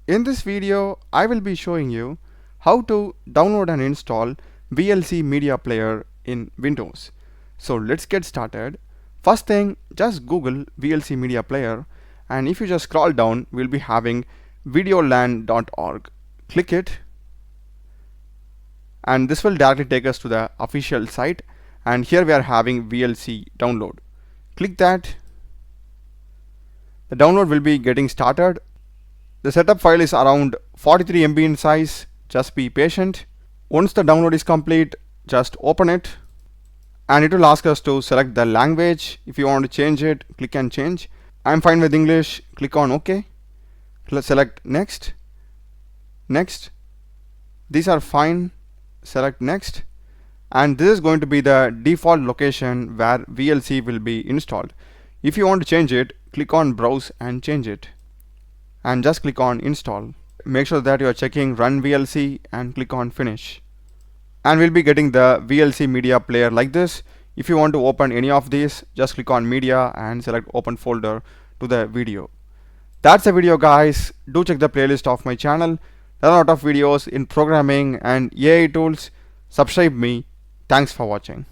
In this video, I will be showing you how to download and install VLC media player in Windows. So let's get started. First thing, just Google VLC media player, and if you just scroll down, we'll be having videolan.org. Click it, and this will directly take us to the official site, and here we are having VLC download. Click that. The download will be getting started. The setup file is around 43 MB in size. Just be patient. Once the download is complete, just open it, and it will ask us to select the language. If you want to change it, click and change. I'm fine with English. Click on OK. Select next. Next. These are fine. Select next. And this is going to be the default location where VLC will be installed. If you want to change it, click on browse and change it, and just click on install. Make sure that you are checking run VLC and click on finish, and we'll be getting the VLC media player like this. If you want to open any of these, just click on media and select open folder to the video. That's the video, guys. Do check the playlist of my channel. There are a lot of videos in programming and AI tools. Subscribe me. Thanks for watching.